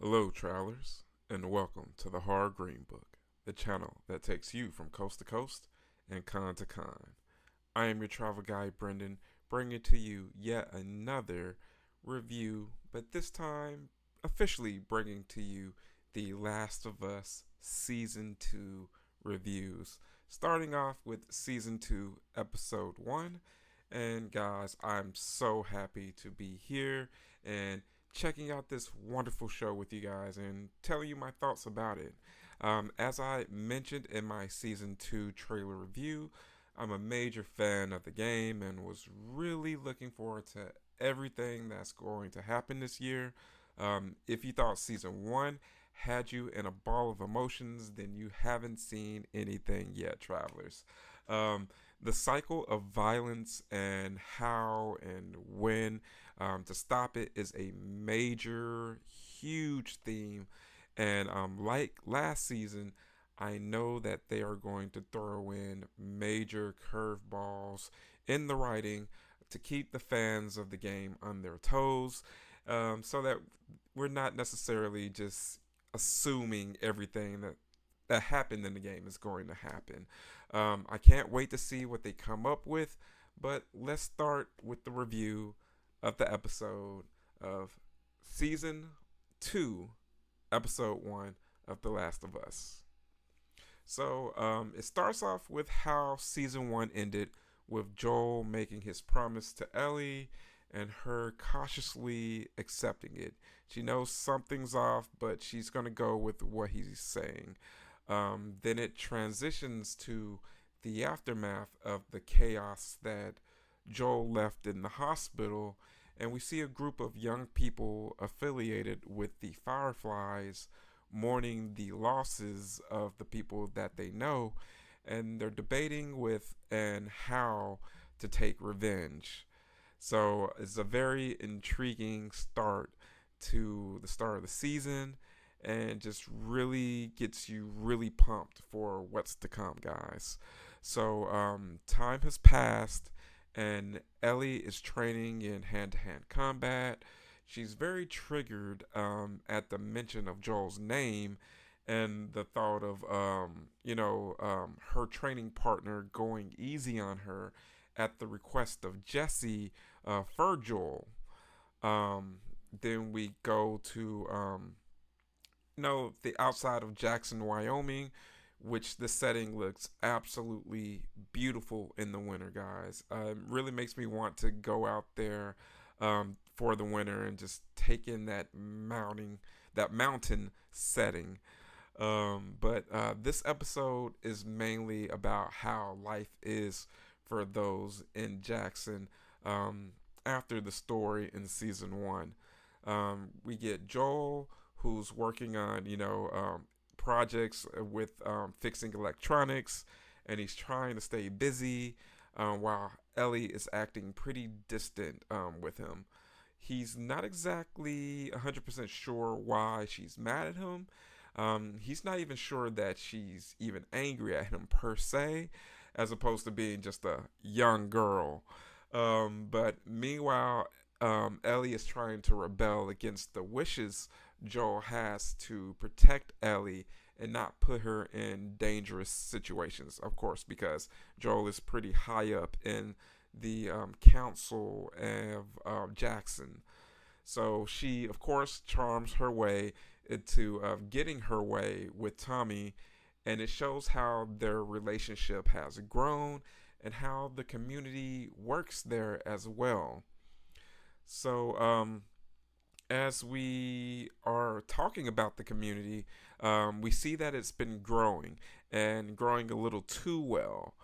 Hello, travelers, and welcome to the Horror Greenbook, the channel that takes you from coast to coast and con to con. I am your travel guide, Brendon, bringing to you yet another review, but this time officially bringing to you The Last of Us Season 2 reviews. Starting off with Season 2, Episode 1. And guys, I'm so happy to be here and checking out this wonderful show with you guys and telling you my thoughts about it. As I mentioned in my season 2 trailer review, I'm a major fan of the game and was really looking forward to everything that's going to happen this year. If you thought season 1 had you in a ball of emotions, then you haven't seen anything yet, travelers. Um, the cycle of violence and how and when to stop it is a major, huge theme. And like last season, I know that they are going to throw in major curveballs in the writing to keep the fans of the game on their toes, so that we're not necessarily just assuming everything that happened in the game is going to happen. I can't wait to see what they come up with, but let's start with the review of the episode of season 2, episode 1 of The Last of Us. So it starts off with how season 1 ended, with Joel making his promise to Ellie and her cautiously accepting it. She knows something's off, but she's going to go with what he's saying. Then it transitions to the aftermath of the chaos that Joel left in the hospital, and we see a group of young people affiliated with the Fireflies mourning the losses of the people that they know, and they're debating with and how to take revenge. So it's a very intriguing start to the start of the season and just really gets you really pumped for what's to come, guys. So time has passed, and Ellie is training in hand-to-hand combat. She's very triggered at the mention of Joel's name and the thought of her training partner going easy on her at the request of Jesse for Joel. Um, then we go to the outside of Jackson, Wyoming, which the setting looks absolutely beautiful in the winter, guys. It really makes me want to go out there for the winter and just take in that mountain setting. But this episode is mainly about how life is for those in Jackson after the story in season 1. We get Joel, who's working on projects with fixing electronics, and he's trying to stay busy while Ellie is acting pretty distant with him. He's not exactly 100% sure why she's mad at him. He's not even sure that she's even angry at him per se, as opposed to being just a young girl. But meanwhile, Ellie is trying to rebel against the wishes Joel has to protect Ellie and not put her in dangerous situations, of course, because Joel is pretty high up in the council of Jackson. So she, of course, charms her way into getting her way with Tommy, and it shows how their relationship has grown and how the community works there as well. So, as we are talking about the community, we see that it's been growing and growing a little too well.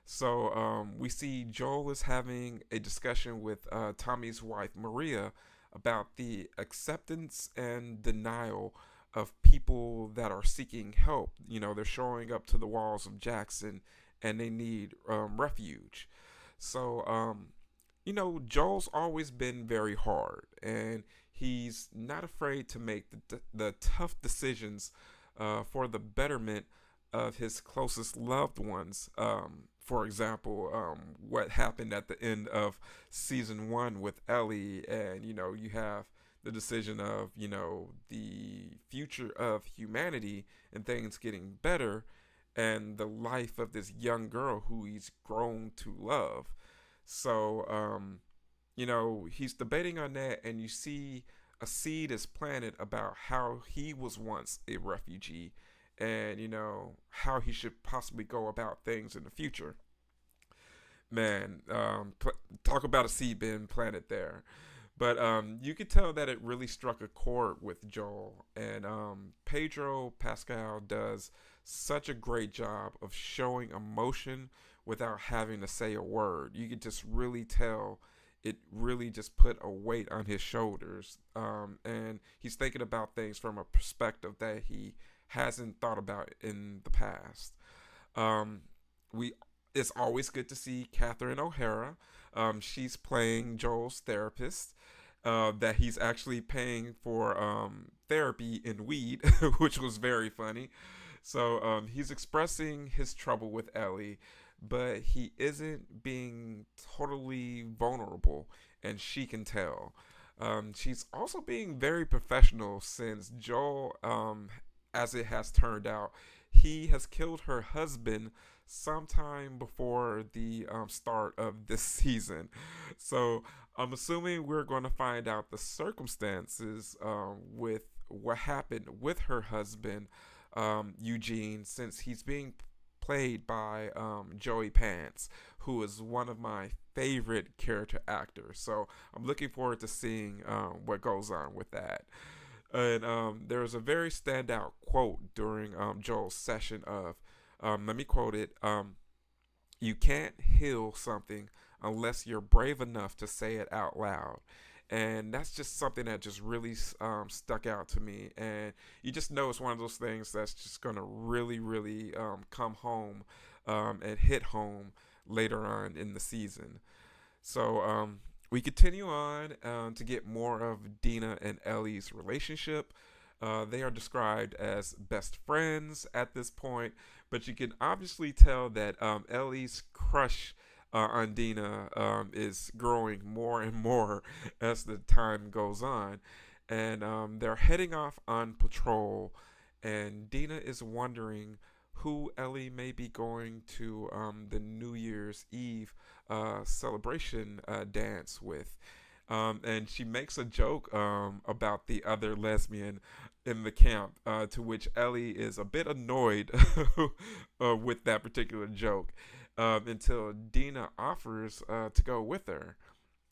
So we see Joel is having a discussion with Tommy's wife, Maria, about the acceptance and denial of people that are seeking help. They're showing up to the walls of Jackson and they need refuge. So, Joel's always been very hard, and he's not afraid to make the tough decisions for the betterment of his closest loved ones. For example, what happened at the end of season 1 with Ellie, and you have the decision of, the future of humanity and things getting better, and the life of this young girl who he's grown to love. So, he's debating on that, and you see a seed is planted about how he was once a refugee, and how he should possibly go about things in the future. Man, talk about a seed being planted there. But you could tell that it really struck a chord with Joel, and Pedro Pascal does such a great job of showing emotion without having to say a word. You could just really tell it really just put a weight on his shoulders, and he's thinking about things from a perspective that he hasn't thought about in the past. Um, we it's always good to see Catherine O'Hara. She's playing Joel's therapist. That he's actually paying for therapy in weed, which was very funny. So he's expressing his trouble with Ellie, but he isn't being totally vulnerable, and she can tell. She's also being very professional since Joel, as it has turned out, he has killed her husband sometime before the start of this season. So I'm assuming we're going to find out the circumstances with what happened with her husband, Eugene, since he's being played by Joey Pants, who is one of my favorite character actors. So I'm looking forward to seeing what goes on with that. And there was a very standout quote during Joel's session of, let me quote it, you can't heal something unless you're brave enough to say it out loud. And that's just something that just really stuck out to me. And you just know it's one of those things that's just going to really, really come home and hit home later on in the season. So we continue on to get more of Dina and Ellie's relationship. They are described as best friends at this point, but you can obviously tell that Ellie's crush on Dina is growing more and more as the time goes on. And they're heading off on patrol, and Dina is wondering who Ellie may be going to the New Year's Eve celebration dance with. And she makes a joke about the other lesbian in the camp, to which Ellie is a bit annoyed with that particular joke, until Dina offers to go with her.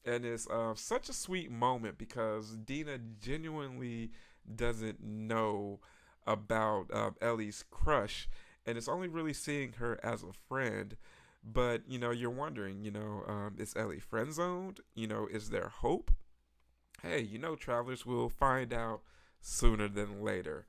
And it's such a sweet moment because Dina genuinely doesn't know about Ellie's crush, and it's only really seeing her as a friend. But you're wondering, is Ellie friend zoned? Is there hope? Hey, travelers will find out sooner than later.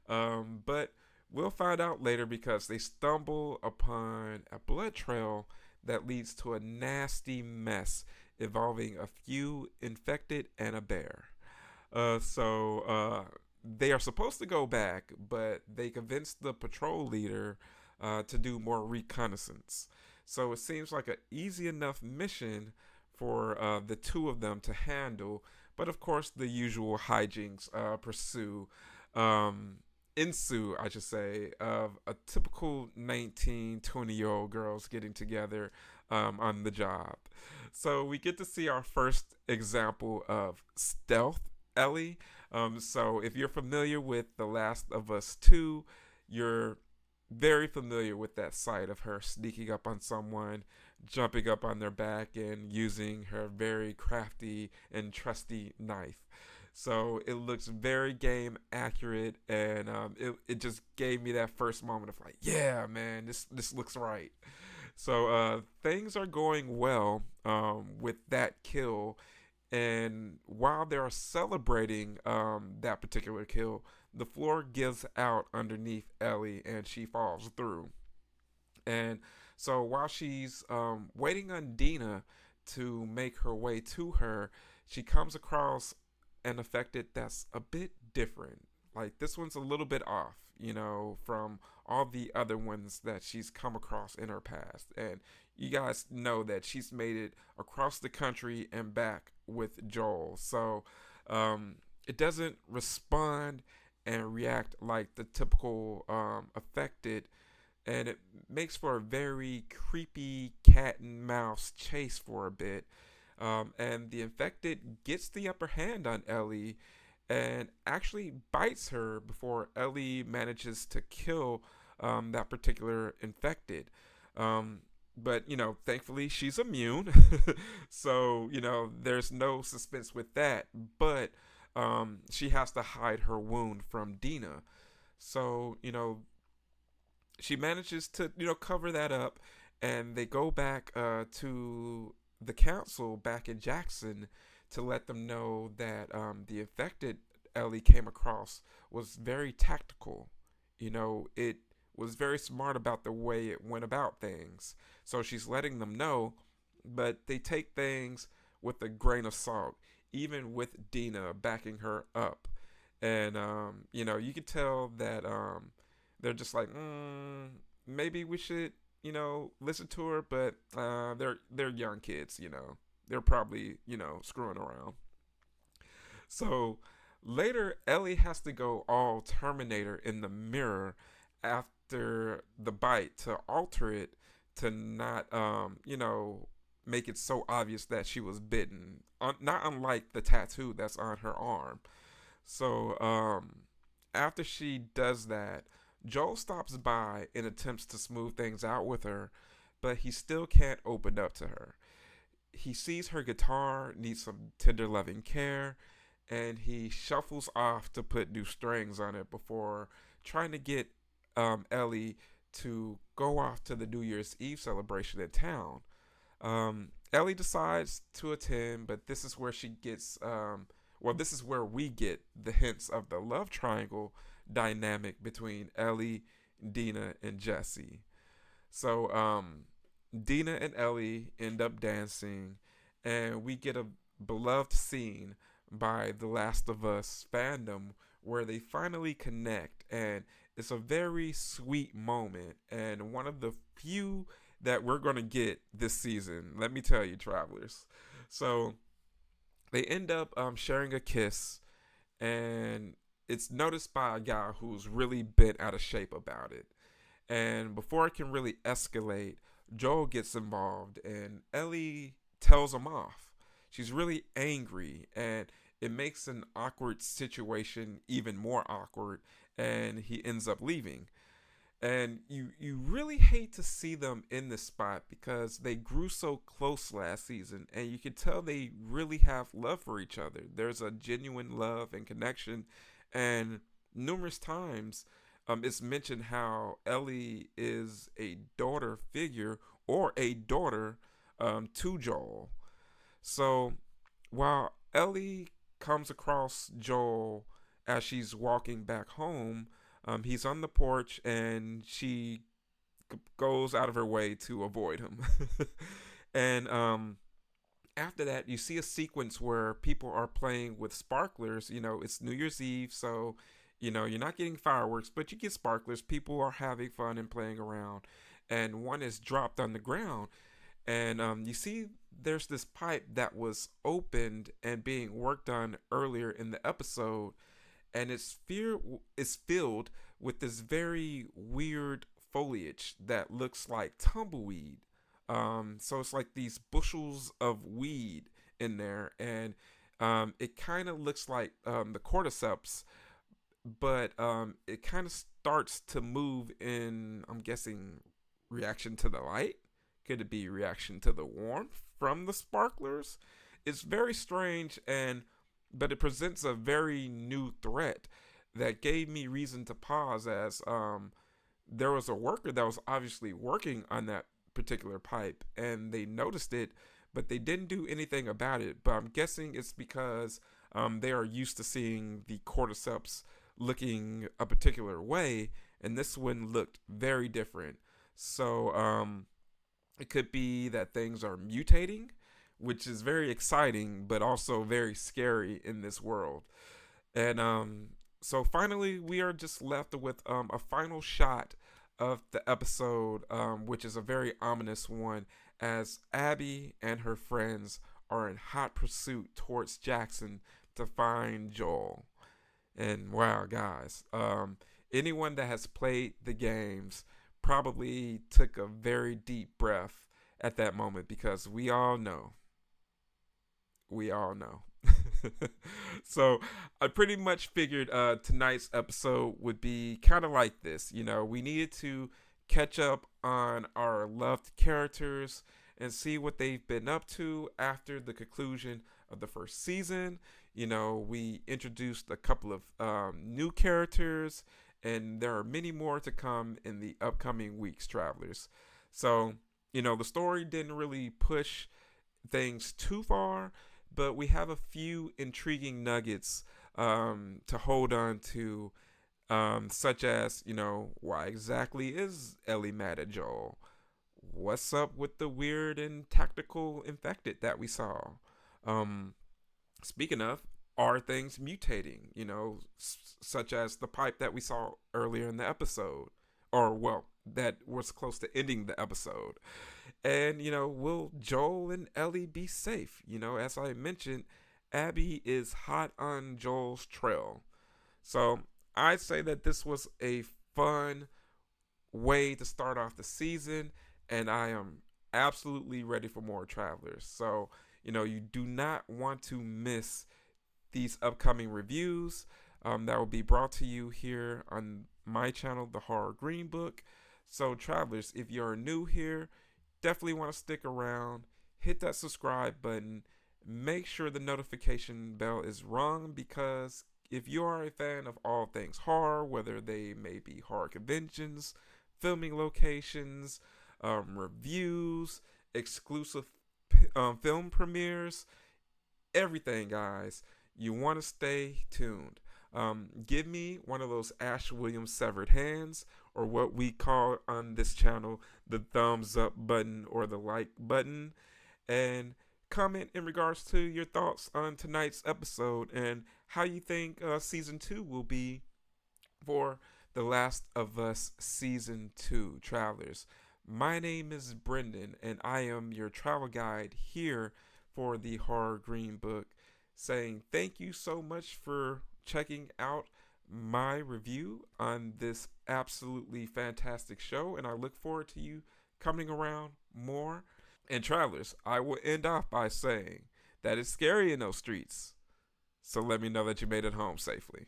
But we'll find out later because they stumble upon a blood trail that leads to a nasty mess involving a few infected and a bear. So they are supposed to go back, but they convince the patrol leader to do more reconnaissance. So it seems like an easy enough mission for the two of them to handle. But of course, the usual hijinks ensue, I should say, of a typical 19, 20-year-old girls getting together on the job. So we get to see our first example of stealth Ellie. So if you're familiar with The Last of Us 2, you're very familiar with that sight of her sneaking up on someone, jumping up on their back, and using her very crafty and trusty knife. So it looks very game accurate, and it just gave me that first moment of like, yeah, man, this looks right. So things are going well with that kill, and while they're celebrating that particular kill, the floor gives out underneath Ellie and she falls through. And so while she's waiting on Dina to make her way to her, she comes across an affected that's a bit different. Like this one's a little bit off, from all the other ones that she's come across in her past. And you guys know that she's made it across the country and back with Joel. So it doesn't respond and react like the typical affected, and it makes for a very creepy cat and mouse chase for a bit. And the infected gets the upper hand on Ellie and actually bites her before Ellie manages to kill that particular infected. Um, but thankfully she's immune, so there's no suspense with that. But she has to hide her wound from Dina. So she manages to cover that up, and they go back to the council back in Jackson to let them know that the affected Ellie came across was very tactical. It was very smart about the way it went about things. So she's letting them know, but they take things with a grain of salt, even with Dina backing her up. And you can tell that they're just like, maybe we should, listen to her, but they're young kids, they're probably screwing around. So later, Ellie has to go all Terminator in the mirror after the bite to alter it to not, make it so obvious that she was bitten. Not unlike the tattoo that's on her arm. So after she does that, Joel stops by and attempts to smooth things out with her, but he still can't open up to her. He sees her guitar needs some tender loving care, and he shuffles off to put new strings on it before trying to get Ellie to go off to the New Year's Eve celebration in town. Ellie decides to attend, but this is where she gets, this is where we get the hints of the love triangle dynamic between Ellie, Dina, and Jesse. So, Dina and Ellie end up dancing, and we get a beloved scene by The Last of Us fandom where they finally connect, and it's a very sweet moment and one of the few that we're going to get this season. Let me tell you, travelers. So they end up sharing a kiss, and it's noticed by a guy who's really bent out of shape about it. And before it can really escalate, Joel gets involved, and Ellie tells him off. She's really angry, and it makes an awkward situation even more awkward, and he ends up leaving. And you really hate to see them in this spot because they grew so close last season, and you can tell they really have love for each other. There's a genuine love and connection, and numerous times it's mentioned how Ellie is a daughter figure or a daughter to Joel. So while Ellie comes across Joel as she's walking back home, he's on the porch, and she goes out of her way to avoid him. And after that, you see a sequence where people are playing with sparklers. It's New Year's Eve, so you're not getting fireworks, but you get sparklers. People are having fun and playing around, and one is dropped on the ground. And you see there's this pipe that was opened and being worked on earlier in the episode, and it's filled with this very weird foliage that looks like tumbleweed. So it's like these bushels of weed in there, and it kind of looks like the cordyceps, but it kind of starts to move in, I'm guessing, reaction to the light. Could it be reaction to the warmth from the sparklers? It's very strange, but it presents a very new threat that gave me reason to pause, as there was a worker that was obviously working on that particular pipe, and they noticed it, but they didn't do anything about it. But I'm guessing it's because they are used to seeing the cordyceps looking a particular way, and this one looked very different. So it could be that things are mutating, which is very exciting, but also very scary in this world. And so finally, we are just left with a final shot of the episode, which is a very ominous one, as Abby and her friends are in hot pursuit towards Jackson to find Joel. And wow, guys, anyone that has played the games probably took a very deep breath at that moment because we all know. So I pretty much figured tonight's episode would be kind of like this. We needed to catch up on our loved characters and see what they've been up to after the conclusion of the first season. We introduced a couple of new characters, and there are many more to come in the upcoming weeks, travelers. So, the story didn't really push things too far, but we have a few intriguing nuggets to hold on to, such as, why exactly is Ellie mad at Joel? What's up with the weird and tactical infected that we saw? Um, Speaking of, are things mutating? Such as the pipe that we saw earlier in the episode, or well, that was close to ending the episode. And will Joel and Ellie be safe? As I mentioned, Abby is hot on Joel's trail. So I'd say that this was a fun way to start off the season, and I am absolutely ready for more travelers. So, you do not want to miss these upcoming reviews that will be brought to you here on my channel, the Horror Greenbook. So, travelers, if you're new here, definitely want to stick around, hit that subscribe button, make sure the notification bell is rung, because if you are a fan of all things horror, whether they may be horror conventions, filming locations, reviews, exclusive film premieres, everything, guys, you want to stay tuned. Give me one of those Ash Williams severed hands, or what we call on this channel the thumbs up button or the like button, and comment in regards to your thoughts on tonight's episode and how you think season 2 will be for The Last of Us season 2, travelers. My name is Brendon, and I am your travel guide here for the Horror Greenbook, saying thank you so much for checking out my review on this absolutely fantastic show, and I look forward to you coming around more. And travelers, I will end off by saying that it's scary in those streets, so let me know that you made it home safely.